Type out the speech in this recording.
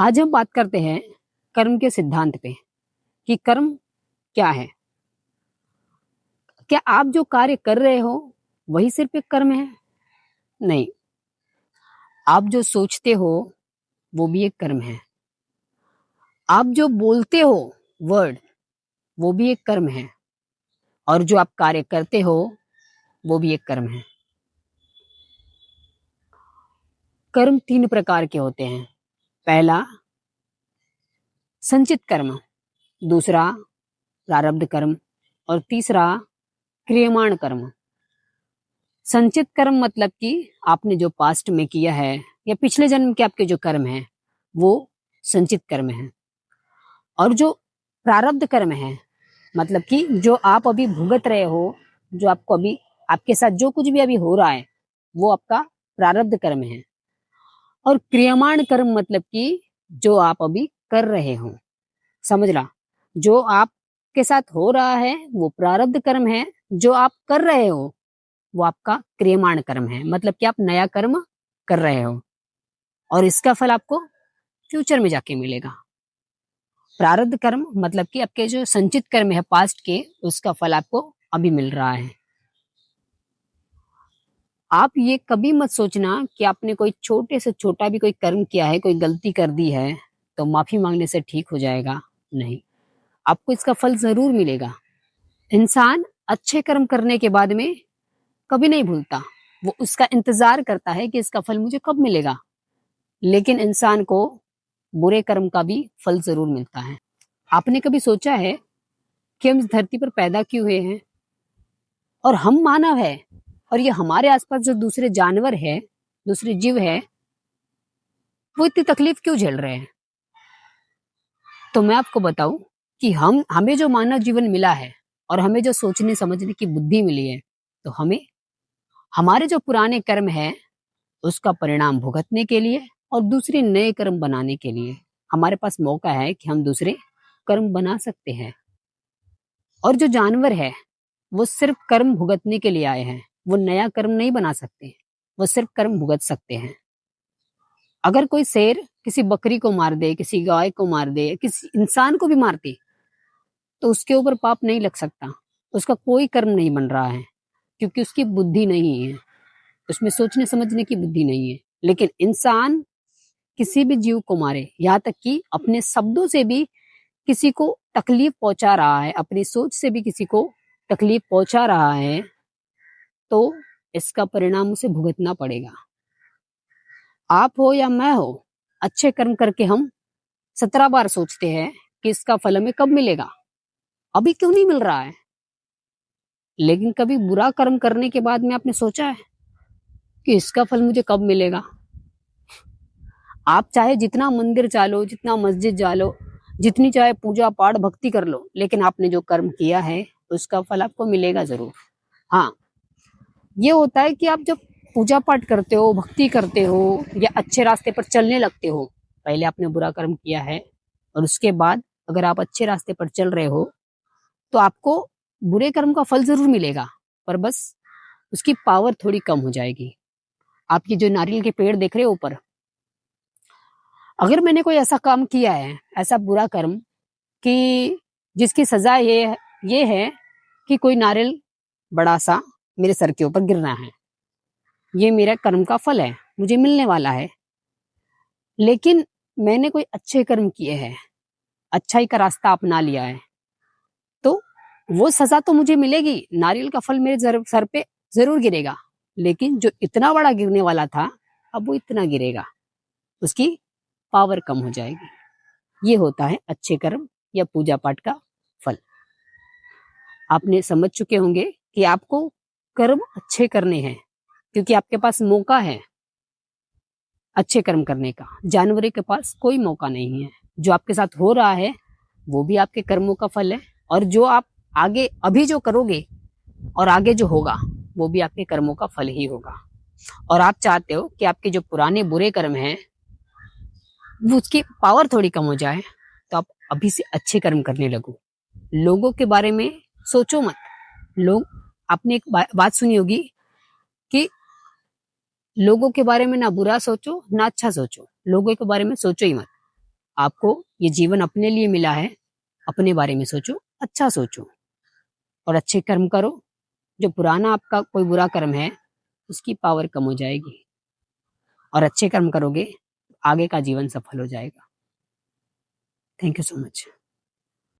आज हम बात करते हैं कर्म के सिद्धांत पे कि कर्म क्या है। क्या आप जो कार्य कर रहे हो वही सिर्फ एक कर्म है? नहीं, आप जो सोचते हो वो भी एक कर्म है। आप जो बोलते हो वर्ड, वो भी एक कर्म है। और जो आप कार्य करते हो वो भी एक कर्म है। कर्म 3 प्रकार के होते हैं। पहला संचित कर्म, दूसरा प्रारब्ध कर्म और तीसरा क्रियमाण कर्म। संचित कर्म मतलब कि आपने जो पास्ट में किया है या पिछले जन्म के आपके जो कर्म हैं वो संचित कर्म है। और जो प्रारब्ध कर्म है मतलब कि जो आप अभी भुगत रहे हो, जो आपको अभी आपके साथ जो कुछ भी अभी हो रहा है वो आपका प्रारब्ध कर्म है। और क्रियमाण कर्म मतलब कि जो आप अभी कर रहे हो। समझ ला, जो आपके साथ हो रहा है वो प्रारब्ध कर्म है, जो आप कर रहे हो वो आपका क्रियमाण कर्म है। मतलब कि आप नया कर्म कर रहे हो और इसका फल आपको फ्यूचर में जाके मिलेगा। प्रारब्ध कर्म मतलब कि आपके जो संचित कर्म है पास्ट के, उसका फल आपको अभी मिल रहा है। आप ये कभी मत सोचना कि आपने कोई छोटे से छोटा भी कोई कर्म किया है, कोई गलती कर दी है तो माफी मांगने से ठीक हो जाएगा। नहीं, आपको इसका फल जरूर मिलेगा। इंसान अच्छे कर्म करने के बाद में कभी नहीं भूलता, वो उसका इंतजार करता है कि इसका फल मुझे कब मिलेगा। लेकिन इंसान को बुरे कर्म का भी फल जरूर मिलता है। आपने कभी सोचा है कि हम इस धरती पर पैदा क्यों हुए हैं और हम मानव है, और ये हमारे आसपास जो दूसरे जानवर है, दूसरे जीव है, वो इतनी तकलीफ क्यों झेल रहे हैं? तो मैं आपको बताऊं कि हमें जो मानव जीवन मिला है और हमें जो सोचने समझने की बुद्धि मिली है, तो हमें हमारे जो पुराने कर्म है उसका परिणाम भुगतने के लिए और दूसरे नए कर्म बनाने के लिए हमारे पास मौका है कि हम दूसरे कर्म बना सकते हैं। और जो जानवर है वो सिर्फ कर्म भुगतने के लिए आए हैं, वो नया कर्म नहीं बना सकते, वो सिर्फ कर्म भुगत सकते हैं। अगर कोई शेर किसी बकरी को मार दे, किसी गाय को मार दे, किसी इंसान को भी मार दे, तो उसके ऊपर पाप नहीं लग सकता, उसका कोई कर्म नहीं बन रहा है, क्योंकि उसकी बुद्धि नहीं है, उसमें सोचने समझने की बुद्धि नहीं है। लेकिन इंसान किसी भी जीव को मारे, यहाँ तक कि अपने शब्दों से भी किसी को तकलीफ पहुंचा रहा है, अपनी सोच से भी किसी को तकलीफ पहुंचा रहा है, तो इसका परिणाम उसे भुगतना पड़ेगा। आप हो या मैं हो, अच्छे कर्म करके हम 17 बार सोचते हैं कि इसका फल हमें कब मिलेगा, अभी क्यों नहीं मिल रहा है। लेकिन कभी बुरा कर्म करने के बाद में आपने सोचा है कि इसका फल मुझे कब मिलेगा? आप चाहे जितना मंदिर चालो, जितना मस्जिद जालो, जितनी चाहे पूजा पाठ भक्ति कर लो, लेकिन आपने जो कर्म किया है उसका फल आपको मिलेगा जरूर। हाँ, ये होता है कि आप जब पूजा पाठ करते हो, भक्ति करते हो या अच्छे रास्ते पर चलने लगते हो, पहले आपने बुरा कर्म किया है और उसके बाद अगर आप अच्छे रास्ते पर चल रहे हो तो आपको बुरे कर्म का फल जरूर मिलेगा, पर बस उसकी पावर थोड़ी कम हो जाएगी। आप ये जो नारियल के पेड़ देख रहे हो ऊपर, अगर मैंने कोई ऐसा काम किया है, ऐसा बुरा कर्म कि जिसकी सजा ये है कि कोई नारियल बड़ा सा मेरे सर के ऊपर गिरना है, ये मेरा कर्म का फल है, मुझे मिलने वाला है। लेकिन मैंने कोई अच्छे कर्म किए हैं, अच्छाई का रास्ता अपना लिया है, तो वो सजा तो मुझे मिलेगी, नारियल का फल मेरे सर पे जरूर गिरेगा। लेकिन जो इतना बड़ा गिरने वाला था, अब वो इतना गिरेगा, उसकी पावर कम हो जाएगी। ये होता है अच्छे कर्म या पूजा पाठ का फल। आपने समझ चुके होंगे कि आपको कर्म अच्छे करने हैं, क्योंकि आपके पास मौका है अच्छे कर्म करने का। जानवरों के पास कोई मौका नहीं है। जो आपके साथ हो रहा है वो भी आपके कर्मों का फल है, और जो आप आगे अभी जो करोगे और आगे जो होगा वो भी आपके कर्मों का फल ही होगा। और आप चाहते हो कि आपके जो पुराने बुरे कर्म हैं वो उसकी पावर थोड़ी कम हो जाए, तो आप अभी से अच्छे कर्म करने लगो। लोगों के बारे में सोचो मत। लोग, आपने एक बात सुनी होगी कि लोगों के बारे में ना बुरा सोचो ना अच्छा सोचो, लोगों के बारे में सोचो ही मत। आपको ये जीवन अपने लिए मिला है, अपने बारे में सोचो, अच्छा सोचो और अच्छे कर्म करो। जो पुराना आपका कोई बुरा कर्म है, उसकी पावर कम हो जाएगी और अच्छे कर्म करोगे, आगे का जीवन सफल हो जाएगा। Thank you so much.